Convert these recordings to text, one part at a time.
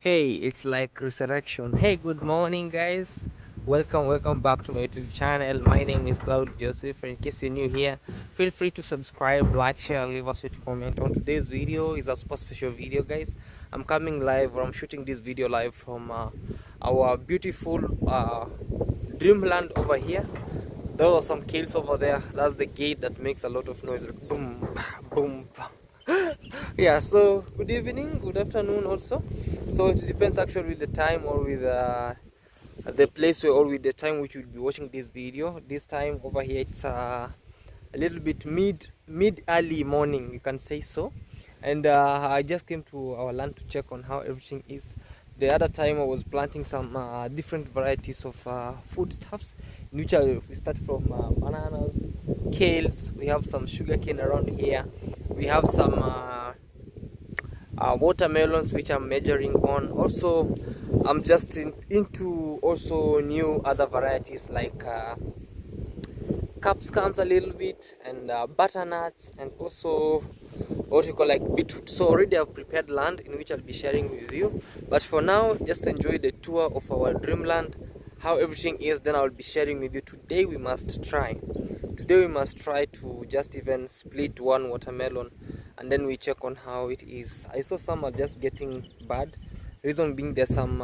Hey, it's like resurrection. Hey, good morning, guys. Welcome back to my YouTube channel. My name is Claude Joseph. In case you're new here, feel free to subscribe, like, share, leave us a comment. On today's video is a super special video, guys. I'm coming live, or I'm shooting this video live from our beautiful dreamland over here. There are some kills over there. That's the gate that makes a lot of noise, like boom, boom. Yeah, so good evening, good afternoon also. So it depends actually with the time or with the place where, or with the time which you'll be watching this video. This time over here it's a little bit mid early morning, you can say so. And I just came to our land to check on how everything is. The other time I was planting some different varieties of foodstuffs, in which we start from bananas, kales. We have some sugarcane around here. We have some watermelons which I'm measuring on. Also, I'm just into also new other varieties like capsicums a little bit, and butternuts, and also what you call like beetroot. So already I've prepared land in which I'll be sharing with you, but for now just enjoy the tour of our dreamland, how everything is. Then I'll be sharing with you. Today we must try to just even split one watermelon, and then we check on how it is. I saw some are just getting bad, reason being there's some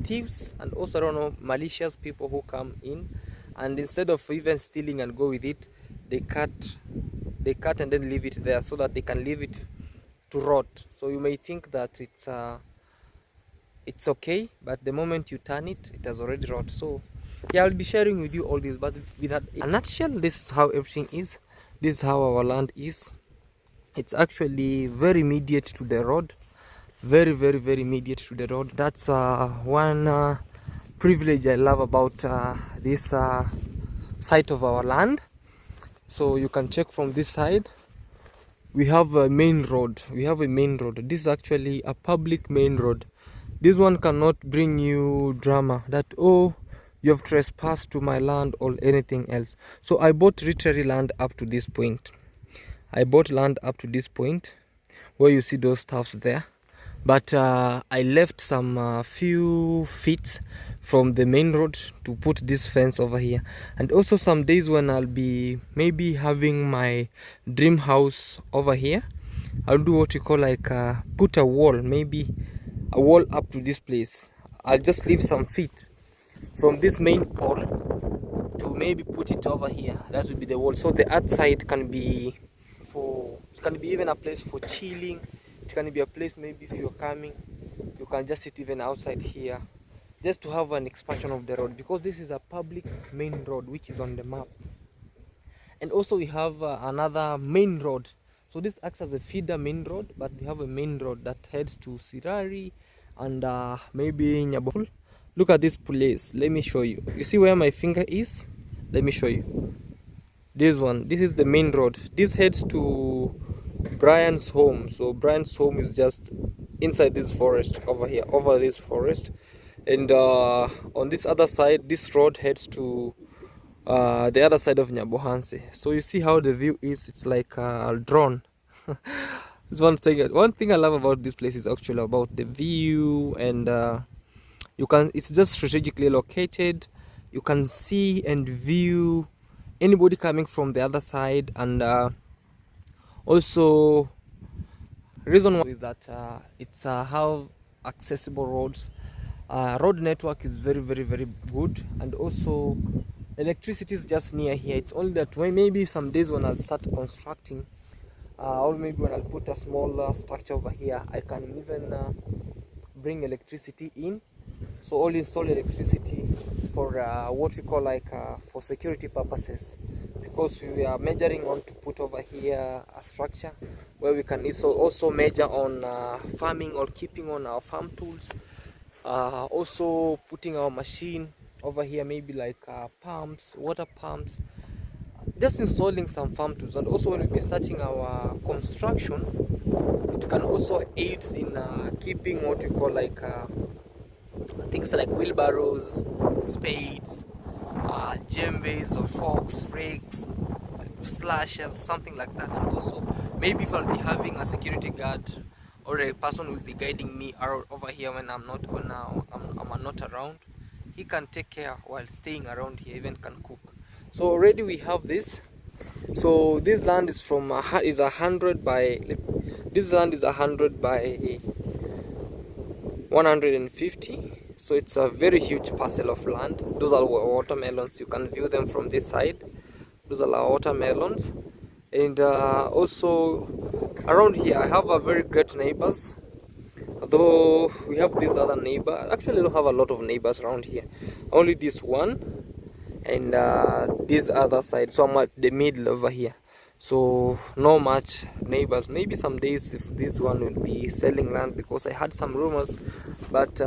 thieves and also, I don't know, malicious people who come in, and instead of even stealing and go with it, they cut and then leave it there so that they can leave it to rot. So you may think that it's okay, but the moment you turn it, it has already rot. So yeah, I'll be sharing with you all this, but in a nutshell, this is how everything is. This is how our land is. It's actually very immediate to the road, very immediate to the road. That's one privilege I love about this site of our land. So you can check from this side, we have a main road. This is actually a public main road. This one cannot bring you drama that, oh, you have trespassed to my land or anything else. So I bought literary land up to this point. Where you see those stuffs there, but I left some few feet from the main road to put this fence over here. And also some days when I'll be maybe having my dream house over here, I'll do what you call like put a wall, maybe a wall up to this place. I'll just leave some feet from this main pole to maybe put it over here. That will be the wall, so the outside can be even a place for chilling. It can be a place, maybe if you're coming, you can just sit even outside here, just to have an expansion of the road, because this is a public main road which is on the map. And also we have another main road. So this acts as a feeder main road, but we have a main road that heads to Sirari and maybe Nyabol. Look at this place. Let me show you. You see where my finger is? Let me show you. This one. This is the main road. This heads to Brian's home. So Brian's home is just inside this forest over here, over this forest. And on this other side, this road heads to the other side of Nyabohanse. So you see how the view is. It's like a drone. This one thing I love about this place is actually about the view, and it's just strategically located. You can see and view anybody coming from the other side. And also reason why is that it's how accessible roads. Road network is very good, and also electricity is just near here. It's only that maybe some days when I'll start constructing, or maybe when I'll put a small structure over here, I can even bring electricity in. So I'll install electricity for what we call like for security purposes, because we are measuring on to put over here a structure where we can also measure on farming or keeping on our farm tools. Also putting our machine over here, maybe like pumps, water pumps, just installing some farm tools. And also when we be starting our construction, it can also aid in keeping what we call like things like wheelbarrows, spades, djembes or forks, rakes, slashes, something like that. And also maybe if I'll be having a security guard or a person will be guiding me over here when I'm not I'm not around. He can take care while staying around here, even can cook. So already we have this. So this land is from is 100 by, this land is 100 by 150. So it's a very huge parcel of land. Those are watermelons. You can view them from this side. Those are our watermelons. And also around here I have a very great neighbors. Although we have this other neighbor, actually I don't have a lot of neighbors around here. Only this one and this other side. So I'm at the middle over here. So no much neighbors. Maybe some days if this one will be selling land, because I had some rumors, but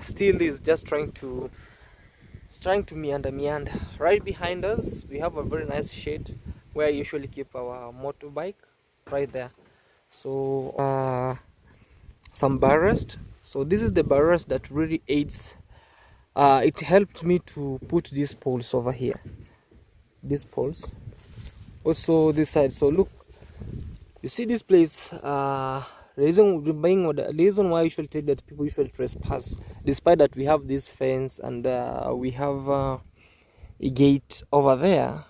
still is just trying to meander. Right behind us we have a very nice shed where I usually keep our motorbike, right there. So some ballast. So this is the ballast that really aids. It helped me to put these poles over here. These poles. Also this side. So look, you see this place. The reason why I usually tell that people usually trespass, despite that we have this fence and we have a gate over there,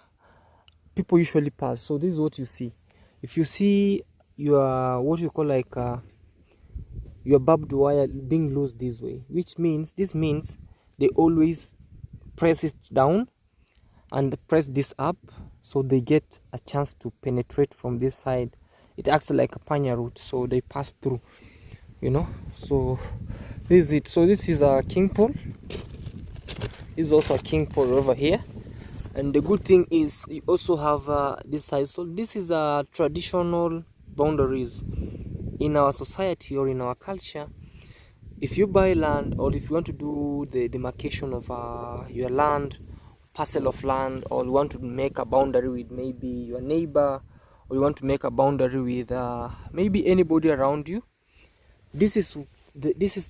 people usually pass. So this is what you see. If you see your what you call like your barbed wire being loose this way, which means they always press it down and press this up, so they get a chance to penetrate from this side. It acts like a panya route, so they pass through, you know. So this is it. So this is a king pole. This is also a king pole over here. And the good thing is you also have this side. So this is a traditional boundaries in our society or in our culture. If you buy land, or if you want to do the demarcation of your land, parcel of land, or you want to make a boundary with maybe your neighbor, or you want to make a boundary with maybe anybody around you, this is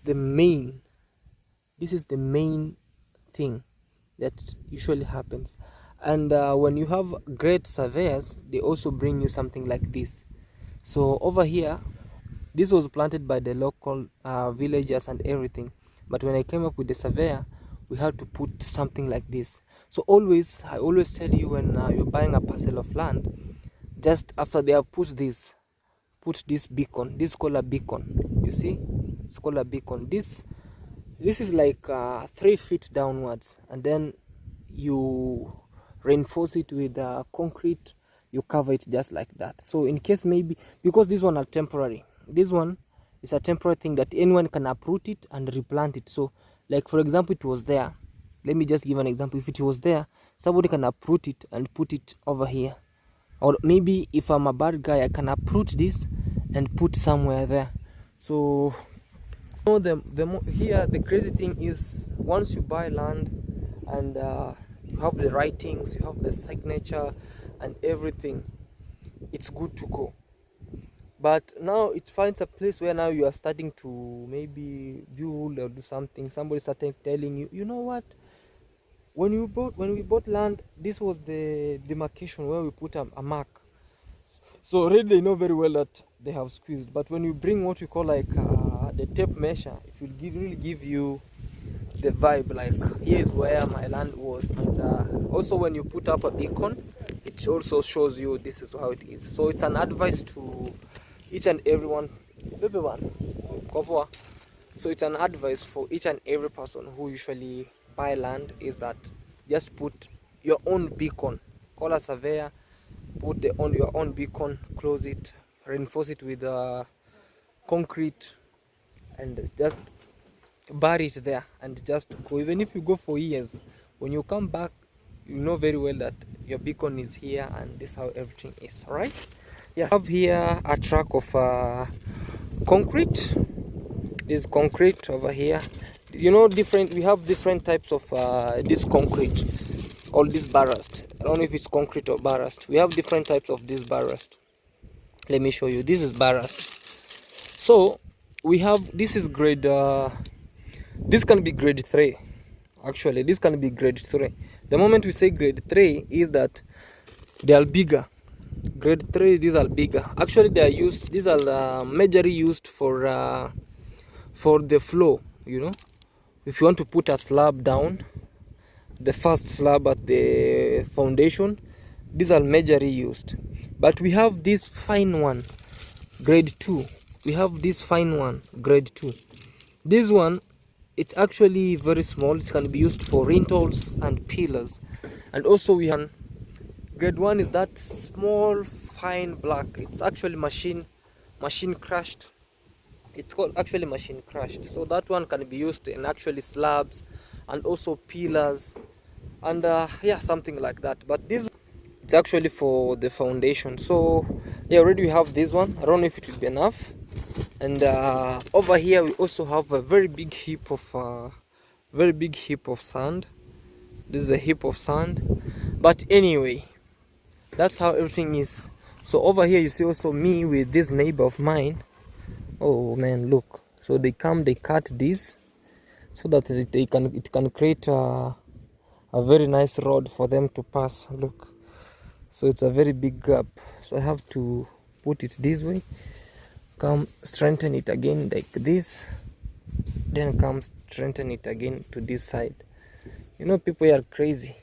the main thing that usually happens. And when you have great surveyors, they also bring you something like this. So over here, this was planted by the local villagers and everything, but when I came up with the surveyor, we had to put something like this. So I always tell you, when you're buying a parcel of land, just after they have put this beacon. This is called a beacon. You see, it's called a beacon. This is like 3 feet downwards, and then you reinforce it with concrete. You cover it just like that. So in case maybe, because this one are temporary, this one is a temporary thing that anyone can uproot it and replant it. So like for example, it was there. Let me just give an example. If it was there, somebody can uproot it and put it over here. Or maybe if I'm a bad guy, I can uproot this and put somewhere there. So you know, here the crazy thing is, once you buy land and you have the writings, you have the signature and everything, it's good to go. But now it finds a place where now you are starting to maybe build or do something. Somebody started telling you, you know what, when we bought land, this was the demarcation where we put a mark. So already they know very well that they have squeezed. But when you bring what we call like the tape measure, it will really give you the vibe, like here is where my land was. And also when you put up a beacon, it also shows you this is how it is. So it's an advice to each and everyone. So it's an advice for each and every person who usually buy land, is that just put your own beacon. Call a surveyor, put your own beacon, close it, reinforce it with concrete, and just bury it there and just go. Even if you go for years, when you come back, you know very well that your beacon is here and this is how everything is. All right. Yes, I have here a track of concrete. This concrete over here, you know, we have different types of this concrete, or this ballast. I don't know if it's concrete or ballast. We have different types of this ballast. Let me show you. This is ballast. So we have, this is grade this can be grade 3. Actually, this can be grade 3. The moment we say grade 3 is that they are bigger. Grade 3, these are bigger. Actually they are used, these are majorly used for the floor, you know. If you want to put a slab down, the first slab at the foundation, these are majorly used. But we have this fine one, grade 2. We have this fine one, grade 2. This one, it's actually very small. It can be used for lintels and pillars. And also we have grade 1 is that small fine black. It's actually machine crushed. It's called actually machine crushed. So that one can be used in actually slabs and also pillars and yeah, something like that. But this, it's actually for the foundation. So yeah, already we have this one. I don't know if it will be enough. And over here we also have a very big heap of sand. This is a heap of sand. But anyway, that's how everything is. So over here you see also me with this neighbor of mine. Oh man, look. So they come, they cut this so that it can create a very nice road for them to pass. Look, so it's a very big gap. So I have to put it this way, come strengthen it again like this, then come strengthen it again to this side. You know, people are crazy.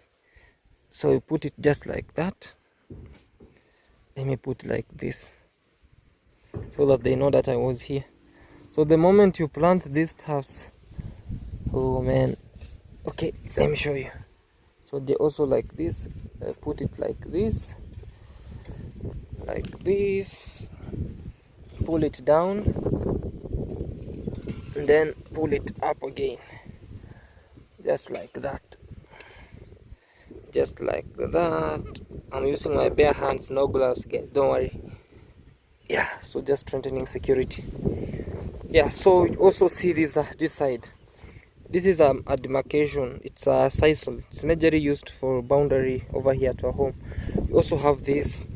So we put it just like that. Let me put like this so that they know that I was here. So the moment you plant these stuffs, oh man, okay, let me show you. So they also like this. Put it like this, pull it down, and then pull it up again, just like that. Just like that. I'm using my bare hands, no gloves, guys, don't worry. Yeah, so just strengthening security. Yeah, so you also see this this side. This is a demarcation. It's a sisal. It's majorly used for boundary over here to our home. We also have this,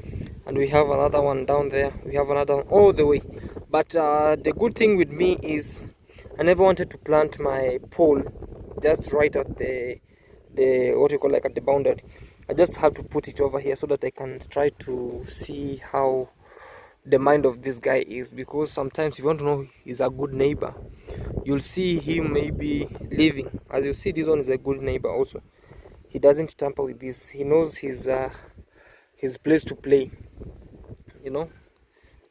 and we have another one down there. We have another one all the way. But the good thing with me is I never wanted to plant my pole just right at the what you call, like at the boundary. I just have to put it over here so that I can try to see how the mind of this guy is, because sometimes if you want to know he's a good neighbor, you'll see him maybe leaving. As you see, this one is a good neighbor also. He doesn't tamper with this. He knows his place to play, you know.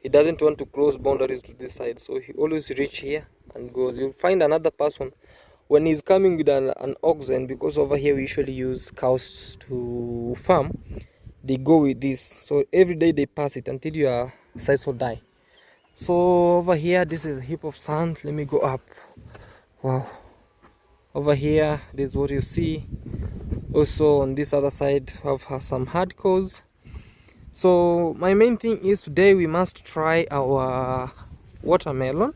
He doesn't want to close boundaries to this side, so he always reach here and goes. You'll find another person when he's coming with an oxen, because over here we usually use cows to farm. They go with this, so every day they pass it until your sisal die. So over here, this is a heap of sand. Let me go up. Wow. Over here, this is what you see. Also on this other side, we have some hardcores. So my main thing is today we must try our watermelon.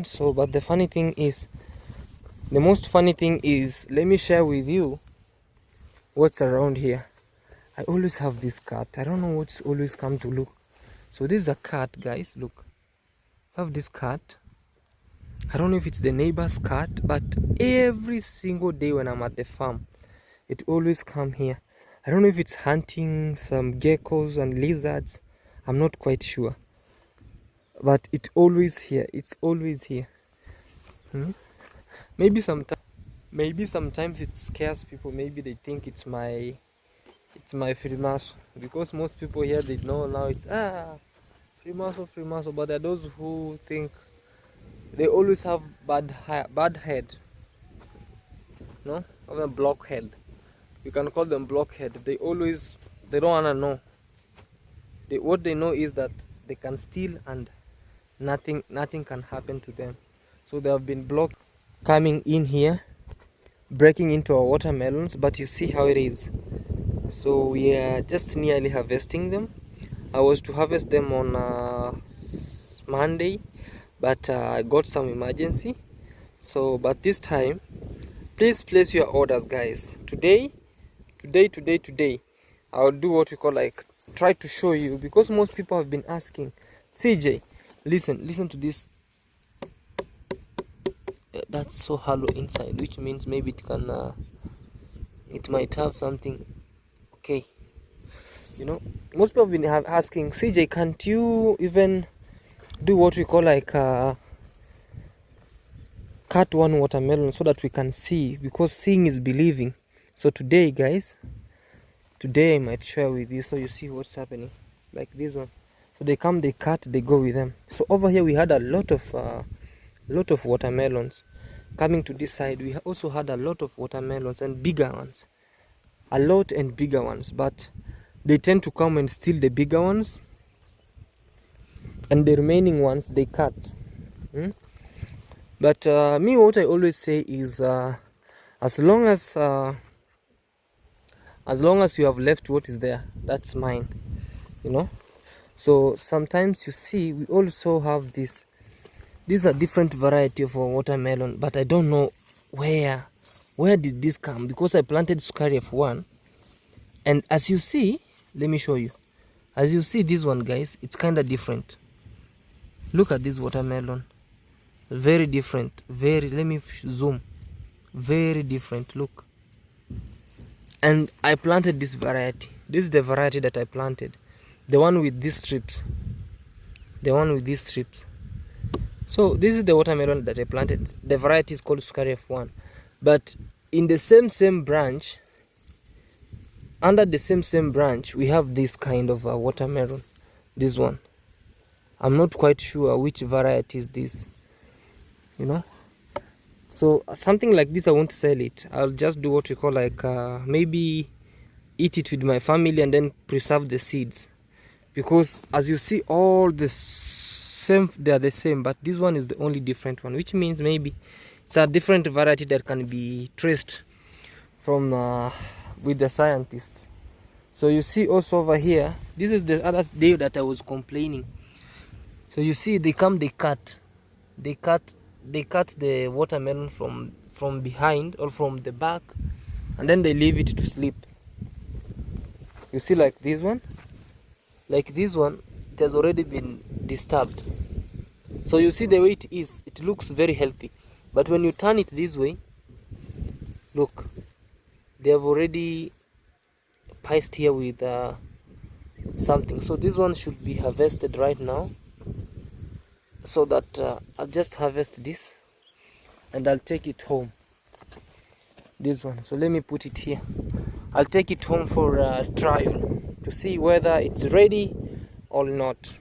So but the most funny thing is, let me share with you what's around here. I always have this cat. I don't know what's always come to look. So this is a cat, guys. Look, I have this cat. I don't know if it's the neighbor's cat, but every single day when I'm at the farm, it always come here. I don't know if it's hunting some geckos and lizards. I'm not quite sure, but it's always here. Maybe sometimes it scares people. Maybe they think it's my Freemason, because most people here, they know now it's Freemason, but there are those who think they always have bad head, no, of a blockhead. You can call them blockhead. They don't wanna know. What they know is that they can steal and nothing can happen to them. So they have been blocked coming in here, breaking into our watermelons. But you see how it is. So we are just nearly harvesting them. I was to harvest them on Monday, but I got some emergency. So but this time, please place your orders, guys. Today I'll do what we call, like, try to show you, because most people have been asking, CJ, listen to this. That's so hollow inside, which means maybe it might have something. Okay, You know, most people have been asking, CJ, can't you even do what we call like cut one watermelon so that we can see, because seeing is believing. So today, guys, today I might share with you so you see what's happening, like this one. So they come, they cut, they go with them. So over here we had a lot of watermelons. Coming to this side, we also had a lot of watermelons and bigger ones, a lot and bigger ones, but they tend to come and steal the bigger ones, and the remaining ones they cut. But me, what I always say is as long as you have left what is there, that's mine, you know. So sometimes you see we also have this. These are different variety of watermelon, but I don't know where did this come, because I planted Sukari F1, and as you see, let me show you. As you see this one, guys, it's kind of different. Look at this watermelon, very different, very, let me zoom, very different, look. And I planted this variety. This is the variety that I planted, the one with these strips, the one with these strips. So this is the watermelon that I planted. The variety is called Sukari F1. But in the same branch, under the same branch, we have this kind of watermelon. This one. I'm not quite sure which variety is this, you know. So something like this, I won't sell it. I'll just do what we call like maybe eat it with my family and then preserve the seeds. Because as you see, all the same, they are the same, but this one is the only different one, which means maybe it's a different variety that can be traced from with the scientists. So you see also over here, this is the other day that I was complaining. So you see, they come, they cut the watermelon from behind or from the back, and then they leave it to sleep. You see, like this one, it has already been disturbed. So you see the way it is, it looks very healthy, but when you turn it this way, look, they have already piced here with something. So this one should be harvested right now, so that I'll just harvest this and I'll take it home, this one. So let me put it here. I'll take it home for a trial to see whether it's ready or not.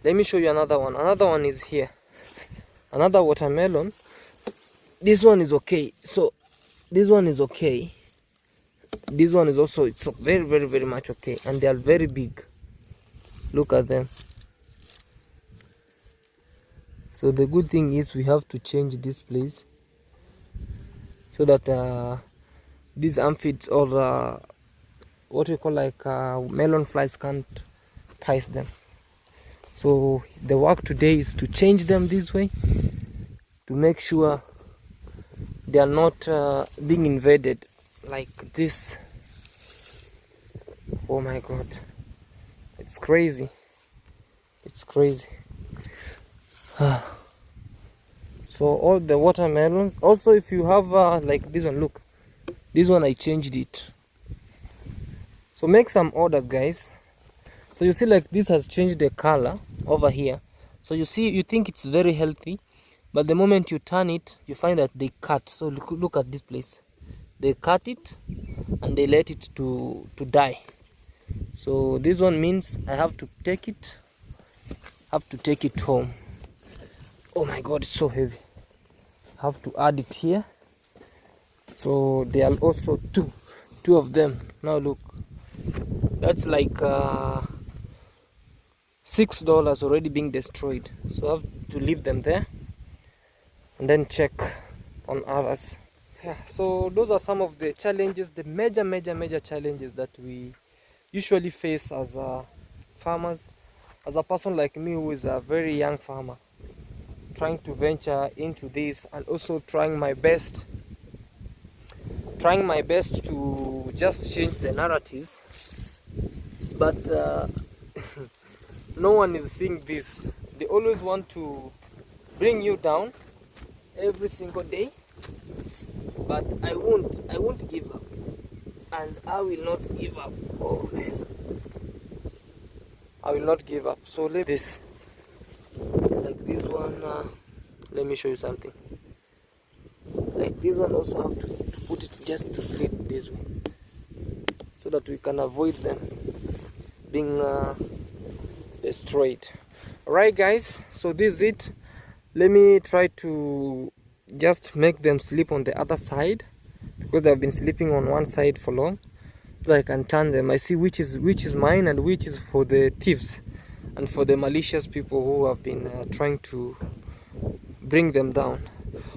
Let me show you another one. Another one is here, another watermelon. This one is okay. So this one is okay. This one is also, it's very, very, very much okay, and they are very big. Look at them. So the good thing is we have to change this place so that these aphids or what we call like melon flies can't pice them. So the work today is to change them this way to make sure they are not being invaded like this. Oh my god, it's crazy, it's crazy. So all the watermelons, also if you have like this one, look, this one I changed it. So make some orders, guys. So you see, like this has changed the color over here. So you see, you think it's very healthy, but the moment you turn it, you find that they cut. So look at this place, they cut it and they let it to die. So this one means I have to take it home. Oh my god, it's so heavy. I have to add it here. So there are also two of them. Now look, that's like $6 already being destroyed. So I have to leave them there and then check on others. Yeah, so those are some of the challenges, the major challenges that we usually face as farmers, as a person like me who is a very young farmer, trying to venture into this, and also trying my best to just change the narratives. But no one is seeing this. They always want to bring you down every single day, but I won't give up. and I will not give up. Oh man, I will not give up. So let this, like this one, let me show you something. Like this one also have to put it just to sleep this way, so that we can avoid them being destroyed. Alright guys, so this is it. Let me try to just make them sleep on the other side, because they have been sleeping on one side for long, so I can turn them. I see which is mine and which is for the thieves and for the malicious people who have been trying to bring them down.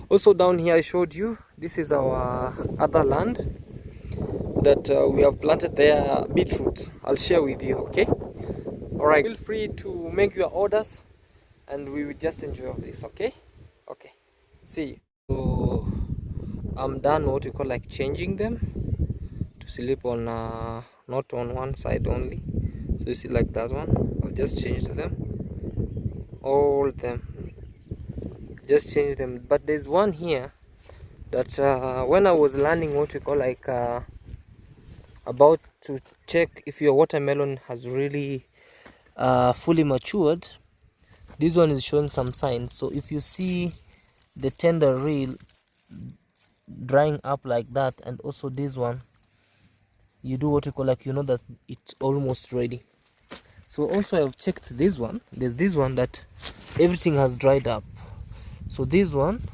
Also down here I showed you, this is our other land that we have planted there, beetroot. I'll share with you, okay? Alright, feel free to make your orders and we will just enjoy all this, okay? Okay, see you. So I'm done what you call like changing them to sleep on not on one side only. So you see like that one, I've just changed them, all them, just change them. But there's one here that when I was learning what we call like about to check if your watermelon has really fully matured, this one is showing some signs. So if you see the tender reel drying up like that, and also this one, you do what you call like, you know that it's almost ready. So also I've checked this one, there's this one that everything has dried up. So this one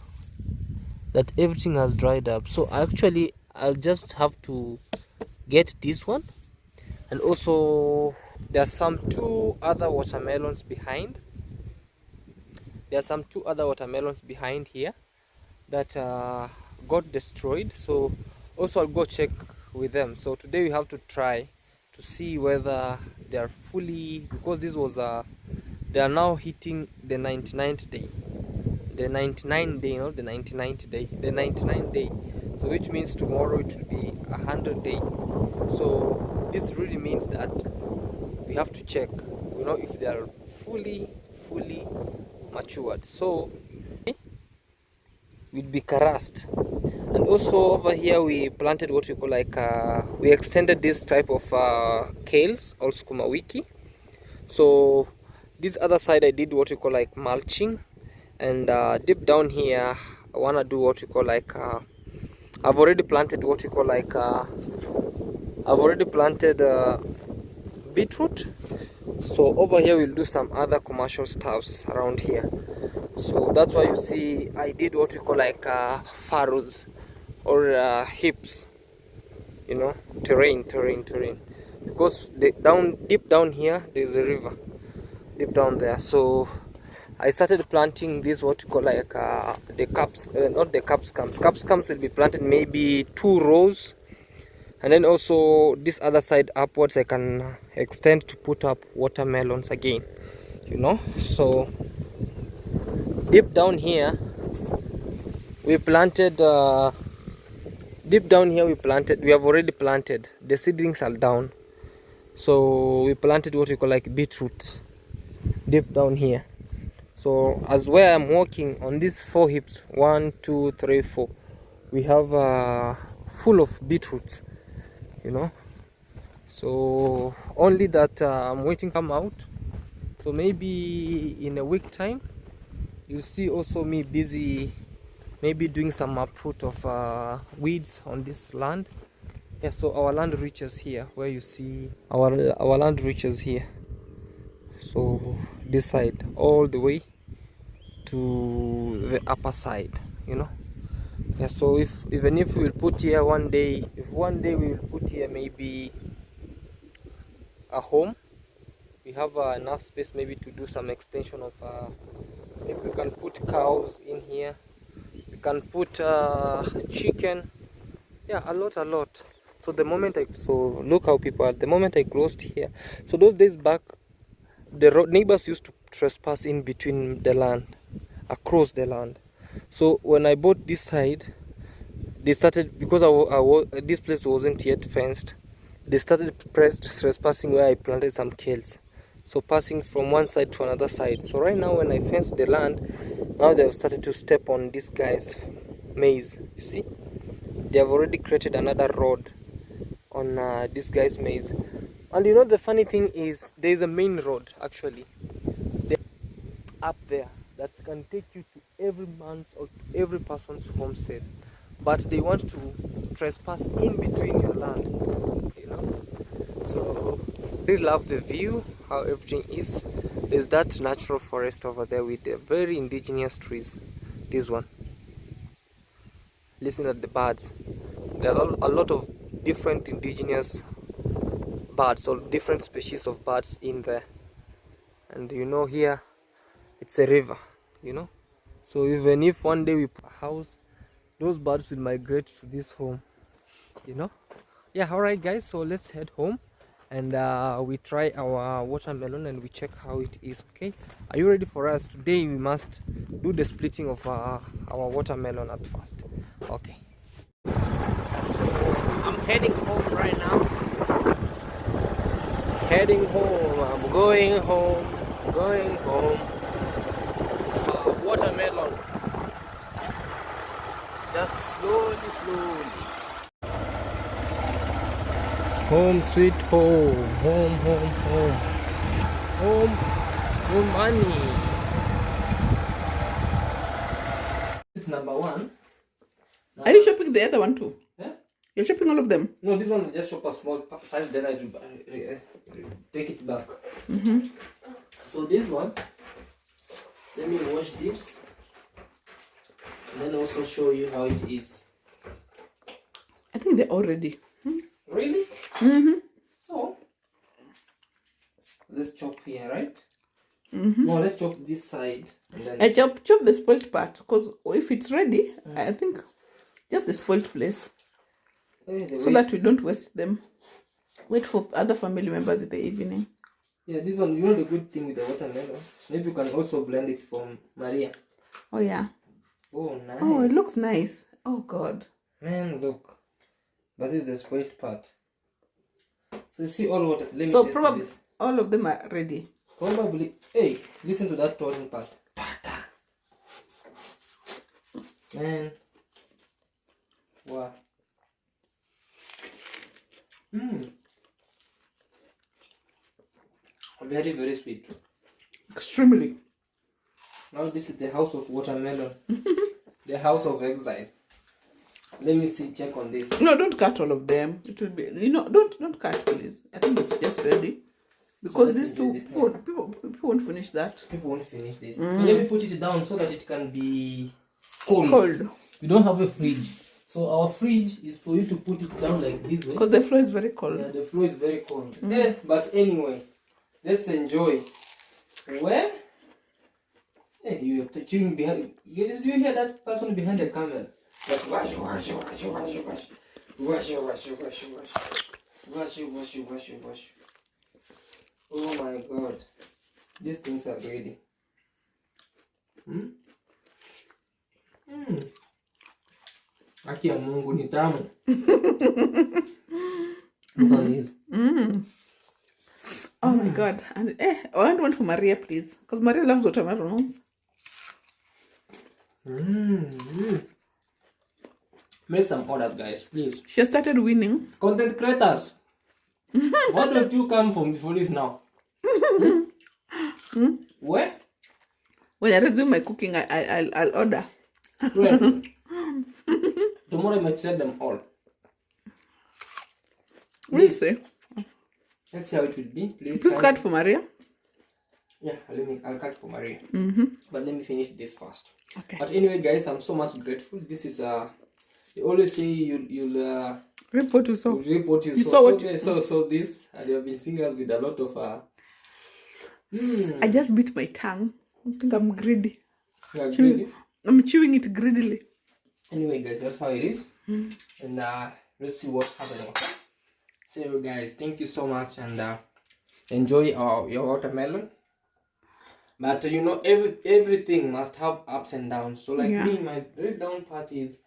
that everything has dried up. So actually I'll just have to get this one, and also there's some two other watermelons behind. There are some two other watermelons behind here that got destroyed. So also I'll go check with them. So today we have to try to see whether they are fully, because this was they are now hitting the 99th day. The 99th day, not the 99th day, the 99th day. So which means tomorrow it will be 100 day. So this really means that we have to check, you know, if they are fully matured. So will be caressed. And also over here we planted what we call like we extended this type of kales or sukuma wiki. So this other side I did what we call like mulching, and deep down here I want to do what we call like I've already planted what we call like I've already planted beetroot. So over here we'll do some other commercial stuffs around here. So that's why you see I did what we call like furrows or hips, you know, terrain, because deep down here there's a river deep down there. So I started planting this what you call like the caps, not the capsicums. Capsicums will be planted maybe 2 rows, and then also this other side upwards I can extend to put up watermelons again, you know. So deep down here we planted we have already planted, the seedlings are down. So we planted what we call like beetroot deep down here. So as where I'm walking on these 4 hips, 1 2 3 4, we have full of beetroots, you know. So only that I'm waiting to come out. So maybe in a week time you'll see also me busy, maybe doing some uproot of weeds on this land. Yeah, so our land reaches here, where you see our land reaches here. So this side all the way to the upper side, you know. Yeah, so even if we will put here one day, if one day we will put here maybe a home, we have enough space maybe to do some extension of maybe we can put cows in here, we can put chicken, yeah, a lot. So the moment so look how people are, the moment I closed here, so those days back the neighbors used to trespass in between the land, across the land. So when I bought this side, they started, because this place wasn't yet fenced, they started trespassing where I planted some kales. So passing from one side to another side. So right now when I fenced the land, now they have started to step on this guy's maize. You see, they have already created another road on this guy's maize. And you know the funny thing is, there is a main road actually up there that can take you to every man's or to every person's homestead, but they want to trespass in between your land, you know. So I really love the view, how everything is. There's that natural forest over there with the very indigenous trees. This one, listen at the birds. There are a lot of different indigenous birds or different species of birds in there. And you know, here it's a river, you know, so even if one day we put a house, those birds will migrate to this home, you know. Yeah, all right guys, so let's head home and we try our watermelon and we check how it is. Okay, are you ready for us? Today we must do the splitting of our watermelon at first. Okay, so I'm heading home right now. Heading home, I'm going home, going home. Watermelon, just slowly. Home sweet home, home money. This is number one. Are you shopping the other one too? Yeah? You're shopping all of them? No, this one just shop a small size, then I take it back. So this one, let me wash this and then also show you how it is. I think they're all ready. Really? So let's chop here, right? No, let's chop this side and then I chop the spoiled part, because if it's ready, I think just the spoiled place, so that we don't waste them. Wait for other family members in the evening. Yeah, this one, you know the good thing with the watermelon, maybe you can also blend it from Maria. Oh yeah. Oh, nice. Oh, it looks nice. Oh God. Man, look. But this is the spoiled part. So you see all water. Let me So test probably this. all of them are ready. Probably. Hey, listen to that touring part. Man. Wow. Very, very sweet. Extremely. Now this is the house of watermelon. The house of exile. Let me see, check on this. No, don't cut all of them. It will be, don't cut, please. I think it's just ready. Because So these two, people won't finish that. People won't finish this. So let me put it down so that it can be cold. Cold. We don't have a fridge. So our fridge is for you to put it down like this way. Because the floor is very cold. Yeah, the floor is very cold. But anyway, let's enjoy. Well, hey, you are chewing behind. Do you hear that person behind the camera? Like wash. Oh my God, these things are ready. Haki ya Mungu ni tamu. Look at this. Oh my God. And I want one for Maria, please. Because Maria loves watermelons. Make some orders, guys, please. She has started winning. Content creators. Why don't you come for this now? Where? When I resume my cooking, I'll order. Where? Tomorrow I might sell them all. We'll see. Let's see how it will be. Please cut for Maria. Yeah, I'll cut for Maria. But let me finish this first. Okay. But anyway, guys, I'm so much grateful. This is they always say you'll reap what you sow. Reap what you sow. So this, and you have been seeing us with a lot of I just bit my tongue. I think I'm greedy. You are greedy? I'm chewing it greedily. Anyway, guys, that's how it is. And let's see what's happening. Okay? So, guys, thank you so much, and enjoy your watermelon. But you know, everything must have ups and downs. So, like me, my very down part is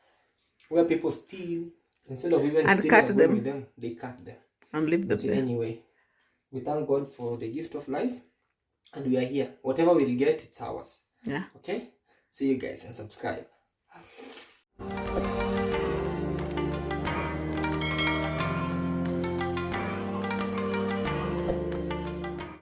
where people steal instead of even and stealing cut them. with them, they cut them And leave them there. Anyway, we thank God for the gift of life, and we are here. Whatever we'll get, it's ours. Yeah. Okay. See you guys and subscribe.